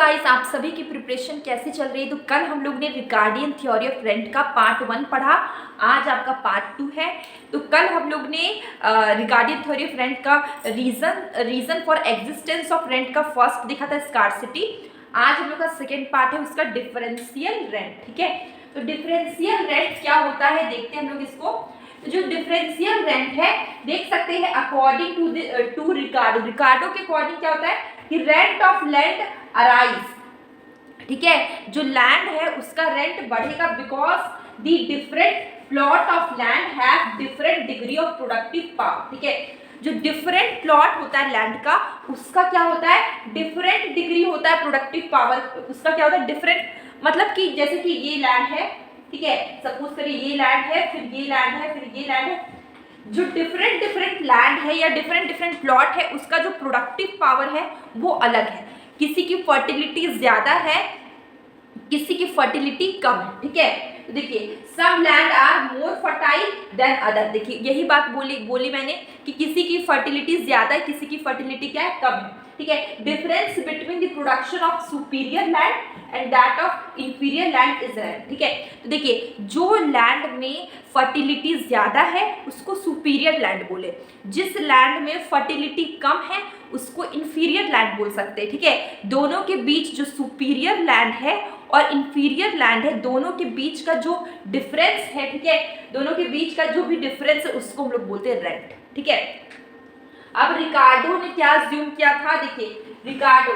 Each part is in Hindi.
गाइस, आप सभी की प्रिपरेशन कैसे चल रही है। तो कल हम लोग ने रिकार्डियन थ्योरी ऑफ रेंट का पार्ट 1 पढ़ा, आज आपका पार्ट 2 है। तो कल हम लोग ने रिकार्डियन थ्योरी ऑफ रेंट का reason for existence of rent का फर्स्ट देखा था, स्कार्सिटी। आज हम लोग का सेकेंड पार्ट है उसका डिफरेंशियल रेंट। ठीक है, तो डिफरेंशियल रेंट क्या होता है देखते हैं हम लोग इसको। तो जो डिफरेंशियल रेंट है देख सकते हैं अकॉर्डिंग टू रिकार्डो के अकॉर्डिंग क्या होता है कि रेंट ऑफ लैंड अराइज। ठीक है, जो लैंड है उसका रेंट बढ़ेगा because the different plot of land have different degree of productive power. ठीक है, जो डिफरेंट प्लॉट होता है लैंड का उसका क्या होता है, डिफरेंट डिग्री होता है प्रोडक्टिव पावर। उसका क्या होता है डिफरेंट, मतलब कि जैसे कि ये लैंड है, ठीक है, सपोज करिए ये लैंड है, फिर ये लैंड है, फिर ये लैंड है। जो डिफरेंट लैंड है या डिफरेंट प्लॉट है उसका जो प्रोडक्टिव पावर है वो अलग है। किसी की फर्टिलिटी ज्यादा है, किसी की फर्टिलिटी कम है। ठीक है, तो देखिए some land are more fertile than other. देखिए यही बात बोली मैंने कि किसी की फर्टिलिटी ज्यादा है, किसी की फर्टिलिटी क्या है, कम है। ठीक है, difference between the production of superior land and that of inferior land is rent. ठीक है, तो देखिए जो लैंड में फर्टिलिटी ज्यादा है उसको सुपीरियर लैंड बोले, जिस लैंड में फर्टिलिटी कम है उसको इंफीरियर लैंड बोल सकते हैं। ठीक है, दोनों के बीच जो सुपीरियर लैंड है और इंफीरियर लैंड है दोनों के बीच का जो डिफरेंस है, ठीक है, दोनों के बीच का जो भी डिफरेंस है उसको हम लोग बोलते हैं रेंट। ठीक है, अब रिकार्डो ने क्या अज्यूम किया था, देखिए रिकार्डो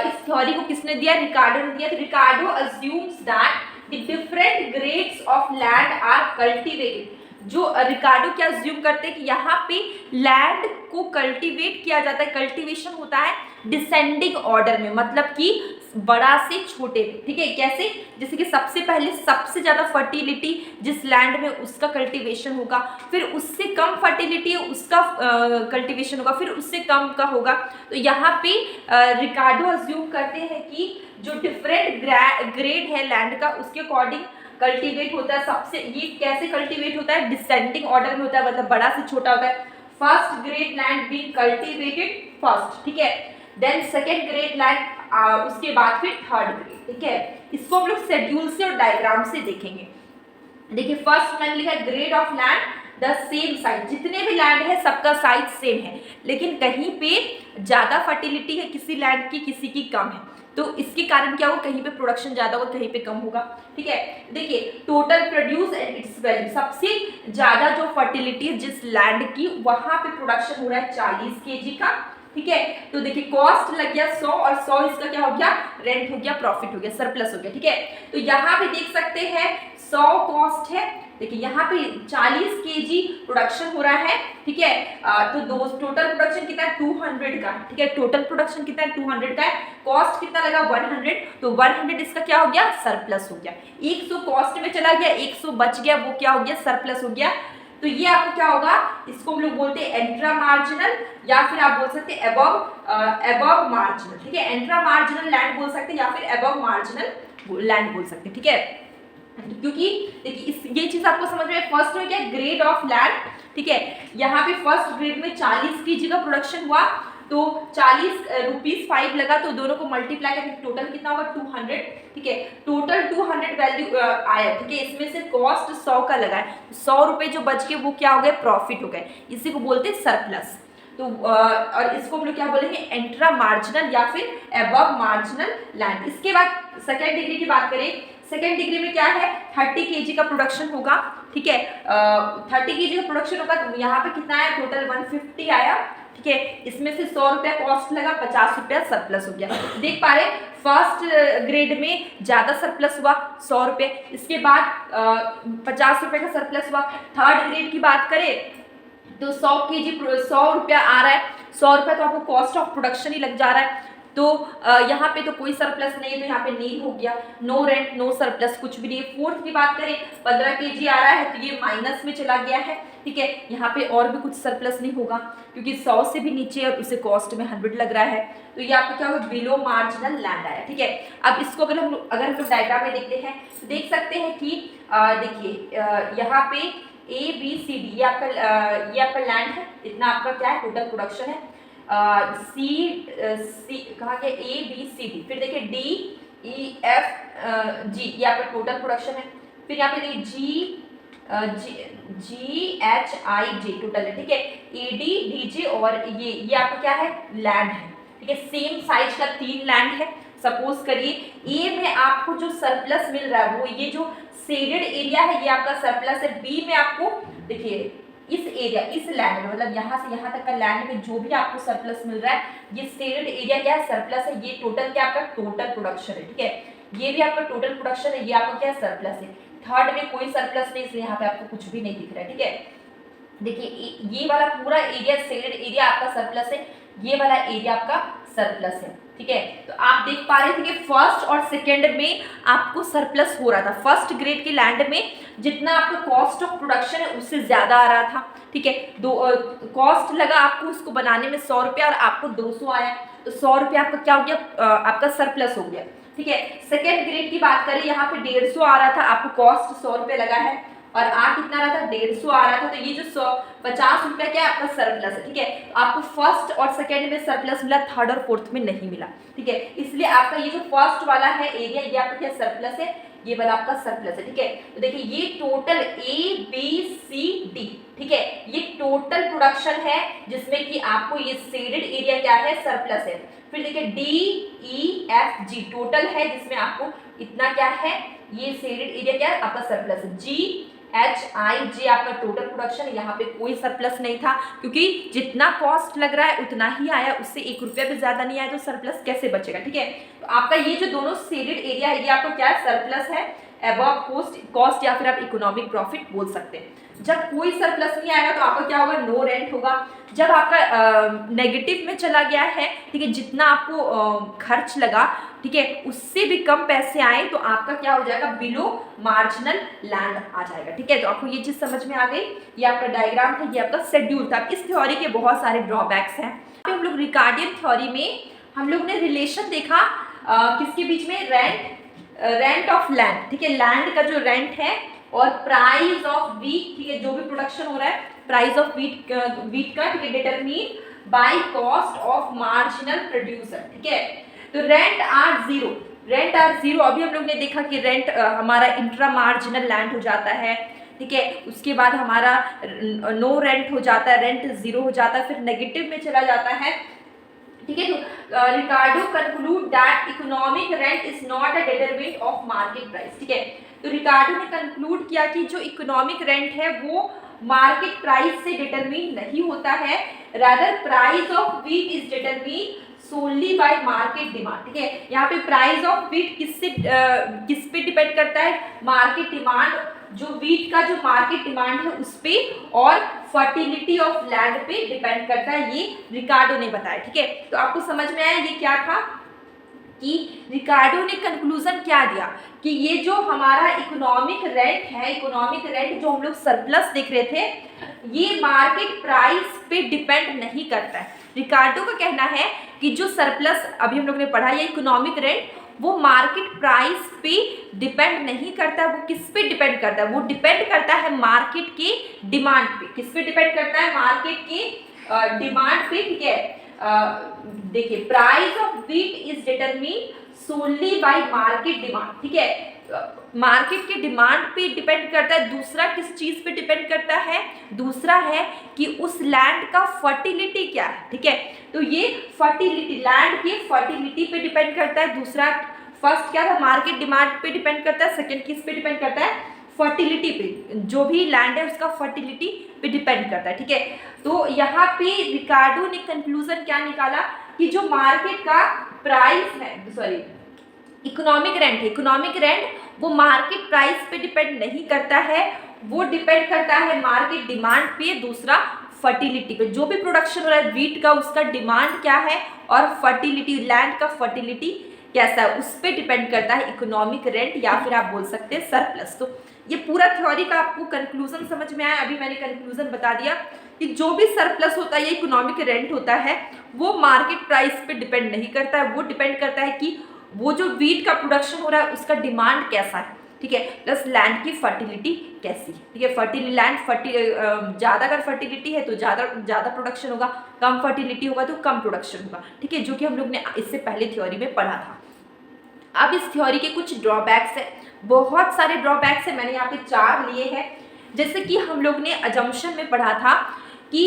इस थ्योरी को किसने दिया, रिकार्डो ने दिया। तो Ricardo assumes that the different grades of land are cultivated. जो रिकार्डो क्या अज्यूम करते हैं कि यहाँ पे लैंड को कल्टीवेट किया जाता है, कल्टीवेशन होता है डिसेंडिंग ऑर्डर में, मतलब कि बड़ा से छोटे में। ठीक है, कैसे, जैसे कि सबसे पहले सबसे ज्यादा फर्टिलिटी जिस लैंड में उसका कल्टीवेशन होगा, फिर उससे कम फर्टिलिटी उसका कल्टीवेशन होगा, फिर उससे कम का होगा। तो यहाँ पे रिकार्डो अज्यूम करते हैं कि जो डिफरेंट ग्रेड है लैंड का उसके अकॉर्डिंग कल्टीवेट होता है। सबसे ये कैसे कल्टीवेट होता है, डिसेंडिंग ऑर्डर में होता है, मतलब बड़ा से छोटा होता है। First grade land being cultivated first, ठीक है, देन सेकेंड ग्रेड लैंड, उसके बाद फिर थर्ड ग्रेड। ठीक है, इसको हम लोग शेड्यूल से और डायग्राम से देखेंगे। देखिए फर्स्ट मैंने लिखा है grade of land the same size, जितने भी लैंड है सबका साइज सेम है, लेकिन कहीं पे ज्यादा फर्टिलिटी है किसी लैंड की, किसी की कम है। तो इसके कारण क्या होगा, कहीं पे प्रोडक्शन ज्यादा होगा, कहीं पे कम होगा। ठीक है, देखिए total produce and it's value, सबसे ज्यादा जो फर्टिलिटी है जिस लैंड की वहां पे प्रोडक्शन हो रहा है 40 kg का। ठीक है, तो देखिए कॉस्ट लग गया 100 और 100 इसका क्या हो गया, रेंट हो गया, प्रॉफिट हो गया, सरप्लस हो गया। ठीक है, तो यहाँ पे देख सकते हैं 100 कॉस्ट है, देखिए यहाँ पे 40 kg प्रोडक्शन हो रहा है। ठीक है, तो दो टोटल प्रोडक्शन कितना है 200 का। ठीक है, टोटल प्रोडक्शन कितना है 200 का है, कॉस्ट कितना लगा 100, तो 100 इसका क्या हो गया, सरप्लस हो गया। 100 कॉस्ट में चला गया, 100 बच गया, वो क्या हो गया, सरप्लस हो गया। तो ये आपको क्या होगा, इसको हम लोग बोलते हैं इंट्रा मार्जिनल, या फिर आप बोल सकते हैं अबव मार्जिनल। ठीक है, इंट्रा मार्जिनल लैंड बोल सकते हैं या फिर अबव मार्जिनल लैंड बोल सकते हैं। ठीक है, क्योंकि देखिए ये चीज आपको समझ में, फर्स्ट में क्या ग्रेड ऑफ लैंड। ठीक है, यहाँ पे फर्स्ट ग्रेड में 40 kg का प्रोडक्शन हुआ, तो 40 रुपीज 5 लगा, तो दोनों को मल्टीप्लाई करके टोटल कितना होगा 200। ठीक है, टोटल 200 वैल्यू आया। ठीक है, इसमें से कॉस्ट 100 का लगा है, 100 रुपए जो बच गए वो क्या हो गए, प्रॉफिट हो गए, इसी को बोलते हैं सरप्लस। तो और इसको हम लोग क्या बोलेंगे, इंट्रा मार्जिनल या फिर अबव मार्जिनल लैंड। इसके बाद सेकेंड डिग्री की बात करें, सेकेंड डिग्री में क्या है 30 kg का प्रोडक्शन होगा। ठीक है, 30 kg का प्रोडक्शन होगा, तो यहाँ पे कितना आया, टोटल 150 आया। ठीक है, इसमें से 100 रुपया कॉस्ट लगा, 50 रुपया सरप्लस हो गया। देख पा रहे फर्स्ट ग्रेड में ज्यादा सरप्लस हुआ 100 रुपये, इसके बाद 50 रुपये का सरप्लस हुआ। थर्ड ग्रेड की बात करें तो 100 kg 100 रुपया आ रहा है, 100 रुपया तो आपको कॉस्ट ऑफ प्रोडक्शन ही लग जा रहा है। तो यहाँ पे तो कोई सरप्लस नहीं है, तो यहाँ पे नील हो गया, नो रेंट नो सरप्लस, कुछ भी नहीं है। फोर्थ की बात करें 15 kg आ रहा है, तो ये माइनस में चला गया है। ठीक है, यहाँ पे और भी कुछ सरप्लस नहीं होगा क्योंकि 100 से भी नीचे और उसे कॉस्ट में 100 लग रहा है, तो ये आपका क्या होगा, बिलो मार्जिनल लैंड आया। ठीक है, अब इसको अगर हम लोग डायग्राम में देखते हैं तो देख सकते हैं कि देखिए यहाँ पे ABCD ये आपका लैंड है, इतना आपका क्या है टोटल प्रोडक्शन है। सी कहा गया ए बी सी डी, फिर देखिए डी ई एफ जी, ये आपका टोटल प्रोडक्शन है। फिर यहाँ पे देखिए जी एच आई जे टोटल है, ठीक है। ए डी डी जे और ये आपका क्या है, लैंड है, ठीक है। सेम साइज का 3 लैंड है। सपोज करिए ए में आपको जो सरप्लस मिल रहा है वो ये जो शेडेड एरिया है ये आपका सरप्लस है। बी में आपको देखिए इस एरिया, इस लैंड में, मतलब यहाँ से यहाँ तक का लैंड में जो भी आपको सरप्लस मिल रहा है ये शेडेड एरिया क्या है, सरप्लस है। ये टोटल क्या आपका टोटल प्रोडक्शन है, ठीक है। ये भी आपका टोटल प्रोडक्शन है, ये आपका क्या सरप्लस है। थर्ड में कोई सरप्लस नहीं, इसलिए यहाँ पे आपको कुछ भी नहीं दिख रहा है, ठीक है। देखिए ये वाला पूरा एरिया शेडेड एरिया आपका सरप्लस है, ये वाला एरिया आपका सरप्लस है, ठीक है। तो आप देख पा रहे थे कि फर्स्ट और सेकंड में आपको सरप्लस हो रहा था। फर्स्ट ग्रेड के लैंड में जितना आपका कॉस्ट ऑफ प्रोडक्शन है उससे ज्यादा आ रहा था, ठीक है। कॉस्ट लगा आपको उसको बनाने में 100 रुपया और आपको 200 आया, तो 100 रुपया आपका क्या हो गया, आपका सरप्लस हो गया, ठीक है। सेकेंड ग्रेड की बात करें, यहाँ पे 150 आ रहा था, आपको कॉस्ट 100 रुपये लगा है और आ कितना रहा था, 150 आ रहा था। तो ये जो 50 रुपया क्या है आपका सरप्लस है, ठीक है। तो आपको फर्स्ट और सेकेंड में सरप्लस मिला, थर्ड और फोर्थ में नहीं मिला, ठीक है। इसलिए आपका ये जो फर्स्ट वाला है एरिया ये आपका क्या सरप्लस है, ये वाला आपका सरप्लस है, ठीक है। तो देखिए ये total A B C D, ठीक है, ये टोटल प्रोडक्शन है जिसमें कि आपको ये शेडेड एरिया क्या है, सरप्लस है। फिर देखिए D E F G total है जिसमें आपको इतना क्या है, ये शेडेड एरिया क्या है आपका सरप्लस है। जी एच आई जे आपका टोटल प्रोडक्शन, यहाँ पे कोई सरप्लस नहीं था क्योंकि जितना कॉस्ट लग रहा है उतना ही आया, उससे 1 रुपया भी ज्यादा नहीं आया, तो सरप्लस कैसे बचेगा, ठीक है। तो आपका ये जो दोनों शेडेड एरिया है ये आपको क्या है, सरप्लस है, अबव कॉस्ट या फिर आप इकोनॉमिक प्रॉफिट बोल सकते हैं। जब कोई सरप्लस नहीं आएगा तो आपका क्या होगा, नो रेंट होगा। जब आपका नेगेटिव में चला गया है, ठीक है, जितना आपको खर्च लगा, ठीक है, उससे भी कम पैसे आए तो आपका क्या हो जाएगा, बिलो मार्जिनल लैंड आ जाएगा, ठीक है। तो आपको ये चीज समझ में आ गई। ये आपका डायग्राम था, ये आपका शेड्यूल था। इस थ्योरी के बहुत सारे ड्रॉबैक्स हैं। हम लोग रिकार्डियन थ्योरी में हम लोग ने रिलेशन देखा किसके बीच में, रेंट ऑफ लैंड, ठीक है, लैंड का जो रेंट है और प्राइस ऑफ वीट, ठीक है, जो भी प्रोडक्शन हो रहा है प्राइस ऑफ वीट का, ठीक है, determine by cost of marginal producer, ठीक है। तो रेंट आर जीरो, अभी हम लोग ने देखा कि रेंट हमारा इंट्रा मार्जिनल लैंड हो जाता है, ठीक है। उसके बाद हमारा नो रेंट हो जाता है, रेंट जीरो हो जाता है, फिर नेगेटिव में चला जाता है, ठीक है। तो Ricardo conclude that economic rent is not a determinant of market price, ठीक है। तो रिकार्डो ने कंक्लूड किया कि जो इकोनॉमिक रेंट है वो मार्केट प्राइस से डिटरमिन नहीं होता है, rather price of wheat is determine solely by market demand, ठीक है। यहाँ पे प्राइस ऑफ वीट किस पे डिपेंड करता है, मार्केट डिमांड, जो वीट का जो मार्केट डिमांड है उस पे, और फर्टिलिटी ऑफ लैंड पे डिपेंड करता है, ये रिकार्डो ने बताया, ठीक है। तो आपको समझ में आया ये क्या था कि रिकार्डो ने कंक्लूजन क्या दिया कि ये जो हमारा इकोनॉमिक रेंट है, इकोनॉमिक रेंट जो हम लोग सरप्लस देख रहे थे, ये मार्केट प्राइस पे डिपेंड नहीं करता है। रिकार्डो का कहना है कि जो सरप्लस अभी हम लोग ने पढ़ा, ये इकोनॉमिक रेंट वो मार्केट प्राइस पे डिपेंड नहीं करता है। वो किस पे डिपेंड करता है, वो डिपेंड करता है मार्केट के डिमांड पे। किस पे डिपेंड करता है, मार्केट के डिमांड पे, ठीक है। देखिए price of wheat is determine solely by market demand, ठीक है। मार्केट के डिमांड पे डिपेंड करता है। दूसरा किस चीज पे डिपेंड करता है, दूसरा है कि उस लैंड का फर्टिलिटी क्या है, ठीक है। तो ये फर्टिलिटी, लैंड की फर्टिलिटी पे डिपेंड करता है। दूसरा, फर्स्ट क्या था, मार्केट डिमांड पे डिपेंड करता है। सेकंड किस पे डिपेंड करता है, फर्टिलिटी पे, जो भी लैंड है उसका फर्टिलिटी पे डिपेंड करता है, ठीक है। तो यहाँ पे रिकार्डो ने कंक्लूजन क्या निकाला कि जो मार्केट का प्राइस है, सॉरी इकोनॉमिक रेंट है, इकोनॉमिक रेंट वो मार्केट प्राइस पे डिपेंड नहीं करता है, वो डिपेंड करता है मार्केट डिमांड पे। दूसरा फर्टिलिटी पे, जो भी प्रोडक्शन हो रहा है वीट का, उसका डिमांड क्या है और फर्टिलिटी, लैंड का फर्टिलिटी कैसा है, उस पर डिपेंड करता है इकोनॉमिक रेंट, या फिर आप बोल सकते हैं सरप्लस। तो ये पूरा थ्योरी का आपको कंक्लूजन समझ में आया। अभी मैंने कंक्लूजन बता दिया कि जो भी सरप्लस होता है, ये इकोनॉमिक रेंट होता है, वो मार्केट प्राइस पे डिपेंड नहीं करता है, वो डिपेंड करता है कि वो जो वीट का प्रोडक्शन हो रहा है उसका डिमांड कैसा है, ठीक है, प्लस लैंड की फर्टिलिटी कैसी, ठीक है, लैंड ज़्यादा अगर फर्टिलिटी है तो ज़्यादा प्रोडक्शन होगा, कम फर्टिलिटी होगा तो कम प्रोडक्शन होगा, ठीक है, जो कि हम लोग ने इससे पहले थ्योरी में पढ़ा था। अब इस थ्योरी के कुछ ड्रॉबैक्स है, बहुत सारे ड्रॉबैक्स है, मैंने यहाँ पे 4 लिए हैं। जैसे कि हम लोग ने अजम्पशन में पढ़ा था कि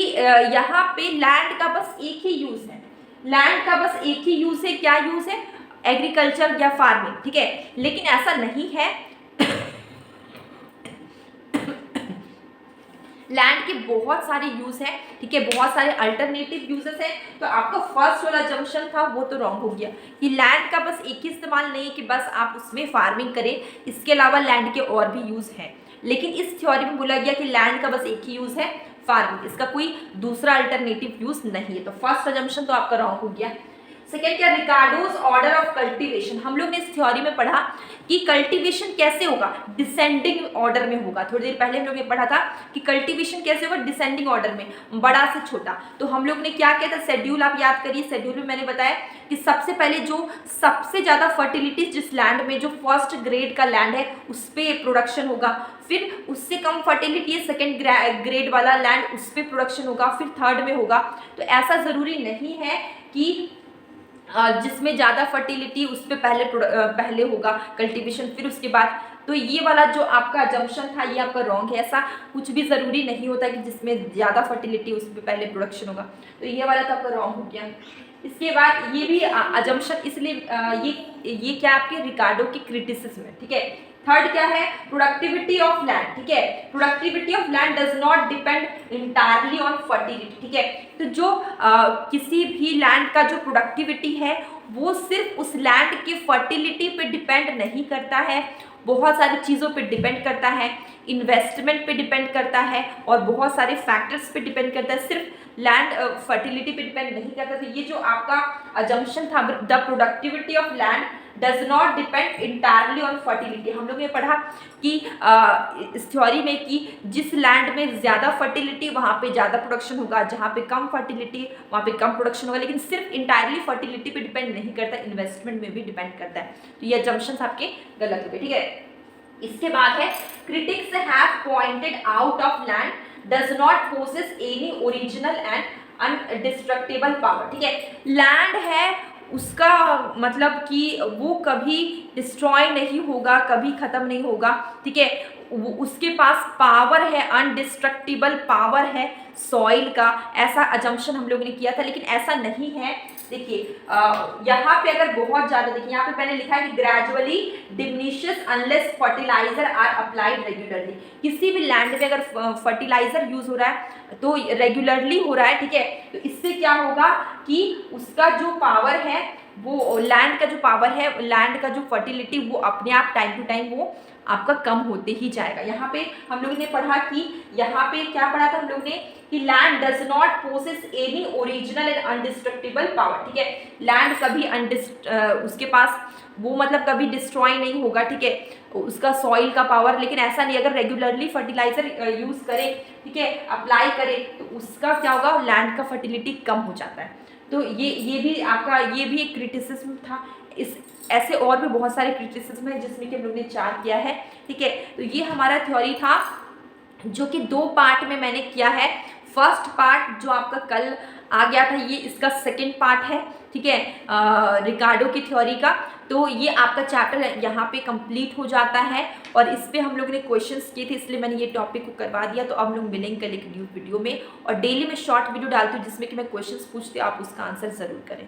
यहाँ पे लैंड का बस एक ही यूज है, लैंड का बस एक ही यूज है, क्या यूज है, एग्रीकल्चर या फार्मिंग, ठीक है, लेकिन ऐसा नहीं है। लैंड के बहुत सारे यूज हैं, ठीक है, बहुत सारे अल्टरनेटिव यूजेस हैं। तो आपका फर्स्ट वाला जंक्शन था वो तो रॉन्ग हो गया कि लैंड का बस एक ही इस्तेमाल नहीं है कि बस आप उसमें फार्मिंग करें, इसके अलावा लैंड के और भी यूज हैं। लेकिन इस थ्योरी में बोला गया कि लैंड का बस एक ही यूज है, फार्मिंग, इसका कोई दूसरा अल्टरनेटिव यूज नहीं है। तो फर्स्ट अजम्पशन तो आपका रॉन्ग हो गया। सेकेंड क्या, रिकार्डोज ऑर्डर ऑफ कल्टीवेशन। हम लोग ने इस थ्योरी में पढ़ा कि कल्टीवेशन कैसे होगा, डिसेंडिंग ऑर्डर में होगा। थोड़ी देर पहले हम लोग ने पढ़ा था कि कल्टीवेशन कैसे होगा, डिसेंडिंग ऑर्डर में, बड़ा से छोटा। तो हम लोग ने क्या किया था, शेड्यूल आप याद करिए, शेड्यूल में मैंने बताया कि सबसे पहले जो सबसे ज़्यादा फर्टिलिटी जिस लैंड में, जो फर्स्ट ग्रेड का लैंड है उस पर प्रोडक्शन होगा, फिर उससे कम फर्टिलिटी है सेकेंड ग्रेड वाला लैंड, उस पर प्रोडक्शन होगा, फिर थर्ड में होगा। तो ऐसा ज़रूरी नहीं है कि जिसमें ज़्यादा फर्टिलिटी उस पर पहले होगा कल्टीवेशन, फिर उसके बाद। तो ये वाला जो आपका अजम्पशन था ये आपका रॉन्ग है, ऐसा कुछ भी ज़रूरी नहीं होता कि जिसमें ज़्यादा फर्टिलिटी उस पर पहले प्रोडक्शन होगा। तो ये वाला तो आपका रॉन्ग हो गया। इसके बाद ये भी अजम्पशन, इसलिए ये क्या आपके रिकार्डो की क्रिटिसिज्म है, ठीक है। थर्ड क्या है, प्रोडक्टिविटी ऑफ लैंड, ठीक है, productivity of land does not depend entirely on fertility, ठीक है। तो जो किसी भी लैंड का जो प्रोडक्टिविटी है वो सिर्फ उस लैंड की फर्टिलिटी पे डिपेंड नहीं करता है, बहुत सारी चीज़ों पे डिपेंड करता है, इन्वेस्टमेंट पे डिपेंड करता है और बहुत सारे फैक्टर्स पे डिपेंड करता है, सिर्फ लैंड फर्टिलिटी पे डिपेंड नहीं करता। तो ये जो आपका अजम्पशन था, the productivity of land does not depend entirely on fertility, हम लोग ने पढ़ा कि इस थ्योरी में कि जिस लैंड में ज़्यादा फर्टिलिटी वहाँ पे ज़्यादा प्रोडक्शन होगा, जहाँ पे कम फर्टिलिटी वहाँ पे कम प्रोडक्शन होगा, लेकिन सिर्फ इंटायरली फर्टिलिटी पे डिपेंड नहीं करता, इन्वेस्टमेंट में भी डिपेंड करता है। तो ये अजम्पशंस आपके गलत हो गए, ठीक है। इसके बाद है, critics have pointed out of land does not possess any original and indestructible power, ठीक है। लैंड है उसका मतलब कि वो कभी डिस्ट्रॉय नहीं होगा, कभी ख़त्म नहीं होगा, ठीक है, उसके पास पावर है, अनडिस्ट्रक्टिबल पावर है सॉइल का, ऐसा अजम्पशन हम लोगों ने किया था, लेकिन ऐसा नहीं है। देखिए यहाँ पे अगर बहुत ज़्यादा, देखिए यहाँ पे मैंने लिखा है कि gradually diminishes unless fertiliser are applied regularly. किसी भी लैंड में अगर फर्टिलाइजर यूज हो रहा है तो रेगुलरली हो रहा है, ठीक है, तो इससे क्या होगा कि उसका जो पावर है, वो लैंड का जो पावर है, लैंड का जो फर्टिलिटी, वो अपने आप टाइम टू टाइम वो आपका कम होते ही जाएगा। यहाँ पे हम लोगों ने पढ़ा कि यहाँ पे क्या पढ़ा था हम लोग ने कि land does not possess any original and indestructible power, ठीक है। लैंड कभी उसके पास वो मतलब कभी डिस्ट्रॉय नहीं होगा, ठीक है, उसका सॉइल का पावर, लेकिन ऐसा नहीं, अगर रेगुलरली फर्टिलाइजर यूज करे, ठीक है, अप्लाई करे, तो उसका क्या होगा, लैंड का फर्टिलिटी कम हो जाता है। तो ये भी आपका, ये भी एक क्रिटिसिज्म था। इस ऐसे और भी बहुत सारे क्रिटिसिज्म है जिसमें कि हम लोग ने 4 किया है, ठीक है। तो ये हमारा थ्योरी था जो कि 2 पार्ट में मैंने किया है। फर्स्ट पार्ट जो आपका कल आ गया था, ये इसका सेकंड पार्ट है, ठीक है, रिकार्डो की थ्योरी का। तो ये आपका चैप्टर यहाँ पे कंप्लीट हो जाता है और इस पे हम लोग ने क्वेश्चंस किए थे, इसलिए मैंने ये टॉपिक को करवा दिया। तो अब हम लोग मिलेंगे कल एक न्यू वीडियो में, और डेली मैं शॉर्ट वीडियो डालती हूँ जिसमें कि मैं क्वेश्चंस पूछती हूँ, आप उसका आंसर ज़रूर करें।